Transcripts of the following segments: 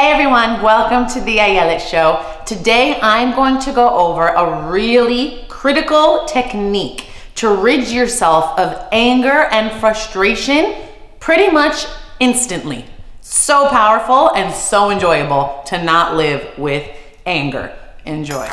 Hey everyone, welcome to the Ayelet Show. Today I'm going to go over a really critical technique to rid yourself of anger and frustration pretty much instantly. So powerful and so enjoyable to not live with anger. Enjoy.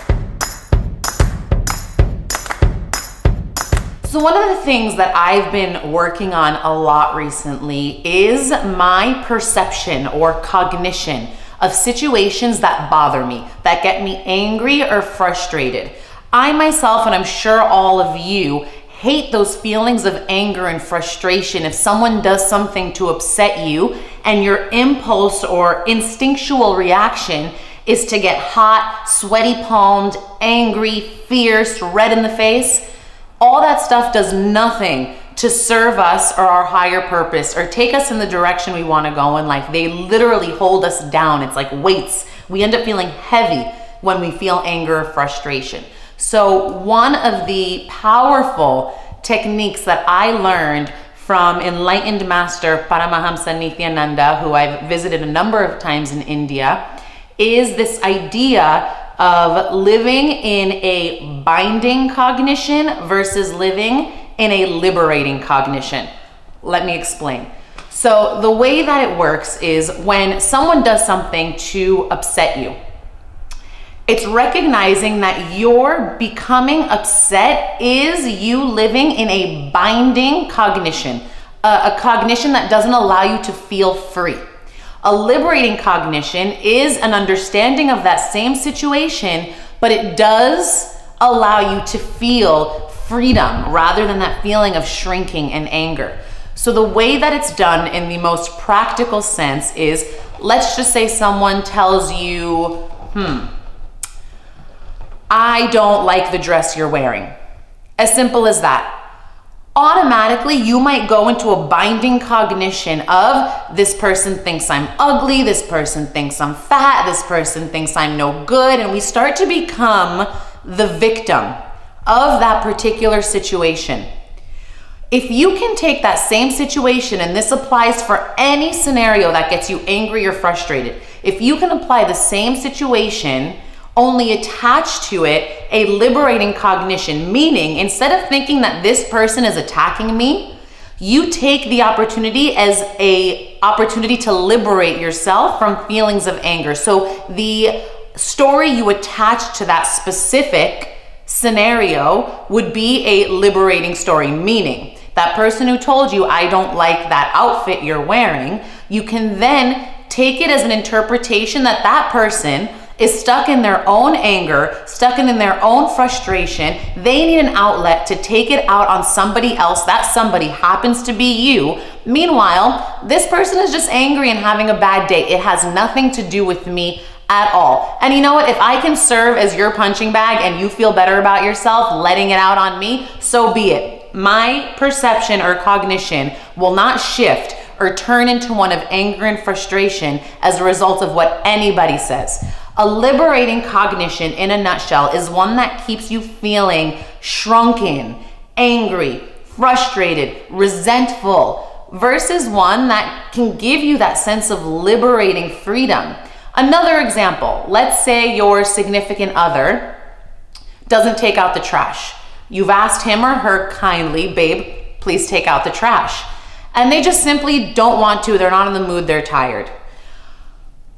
So one of the things that I've been working on a lot recently is my perception or cognition of situations that bother me, that get me angry or frustrated. I myself, and I'm sure all of you, hate those feelings of anger and frustration if someone does something to upset you and your impulse or instinctual reaction is to get hot, sweaty palmed, angry, fierce, red in the face. All that stuff does nothing to serve us or our higher purpose or take us in the direction we want to go in life. They literally hold us down. It's like weights. We end up feeling heavy when we feel anger or frustration. So one of the powerful techniques that I learned from enlightened master Paramahamsa Nityananda, who I've visited a number of times in India, is this idea of living in a binding cognition versus living in a liberating cognition. Let me explain. So the way that it works is when someone does something to upset you, it's recognizing that your becoming upset is you living in a binding cognition, a cognition that doesn't allow you to feel free. A liberating cognition is an understanding of that same situation, but it does allow you to feel freedom rather than that feeling of shrinking and anger. So the way that it's done in the most practical sense is, let's just say someone tells you, I don't like the dress you're wearing. As simple as that. Automatically, you might go into a binding cognition of this person thinks I'm ugly, this person thinks I'm fat, this person thinks I'm no good, and we start to become the victim of that particular situation. If you can take that same situation, and this applies for any scenario that gets you angry or frustrated, if you can apply the same situation, only attach to it a liberating cognition, meaning instead of thinking that this person is attacking me, you take the opportunity as an opportunity to liberate yourself from feelings of anger. So the story you attach to that specific scenario would be a liberating story, meaning that person who told you, I don't like that outfit you're wearing, you can then take it as an interpretation that that person is stuck in their own anger, stuck in their own frustration. They need an outlet to take it out on somebody else. That somebody happens to be you. Meanwhile, this person is just angry and having a bad day. It has nothing to do with me at all. And you know what? If I can serve as your punching bag and you feel better about yourself letting it out on me, so be it. My perception or cognition will not shift or turn into one of anger and frustration as a result of what anybody says. A liberating cognition, in a nutshell, is one that keeps you feeling shrunken, angry, frustrated, resentful, versus one that can give you that sense of liberating freedom. Another example, let's say your significant other doesn't take out the trash. You've asked him or her kindly, babe, please take out the trash. And they just simply don't want to, they're not in the mood, they're tired.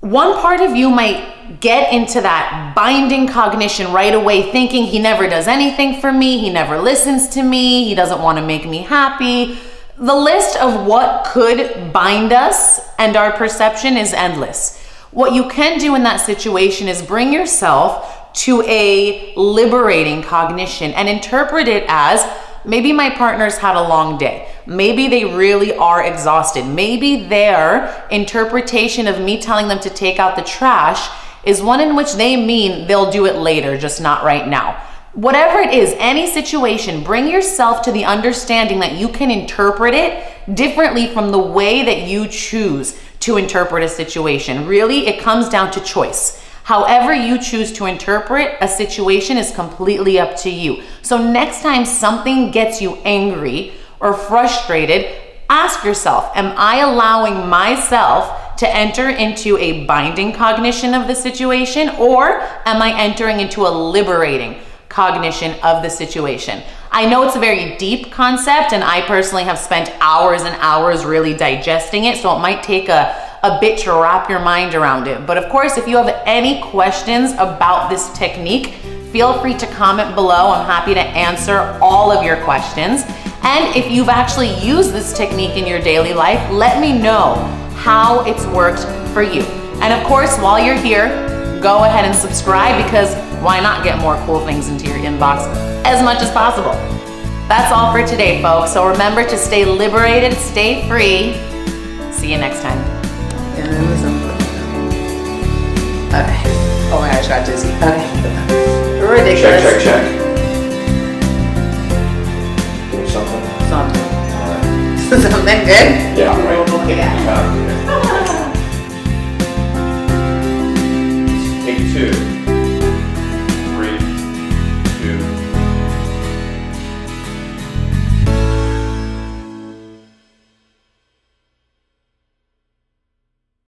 One part of you might get into that binding cognition right away, thinking he never does anything for me, he never listens to me, he doesn't want to make me happy. The list of what could bind us and our perception is endless. What you can do in that situation is bring yourself to a liberating cognition and interpret it as, maybe my partner's had a long day. Maybe they really are exhausted. Maybe their interpretation of me telling them to take out the trash is one in which they mean they'll do it later, just not right now. Whatever it is, any situation, bring yourself to the understanding that you can interpret it differently from the way that you choose to interpret a situation. Really, it comes down to choice. However you choose to interpret a situation is completely up to you. So next time something gets you angry or frustrated, ask yourself, am I allowing myself to enter into a binding cognition of the situation, or am I entering into a liberating cognition of the situation? I know it's a very deep concept, and I personally have spent hours and hours really digesting it, so it might take a bit to wrap your mind around it. But of course, if you have any questions about this technique, feel free to comment below. I'm happy to answer all of your questions. And if you've actually used this technique in your daily life, let me know how it's worked for you. And of course, while you're here, go ahead and subscribe, because why not get more cool things into your inbox as much as possible? That's all for today, folks. So remember to stay liberated, stay free. See you next time. Okay. Oh my gosh, got dizzy. Okay. Ridiculous. Check. Give me something. Something. All right. Something good? Yeah, right. Okay. Take two.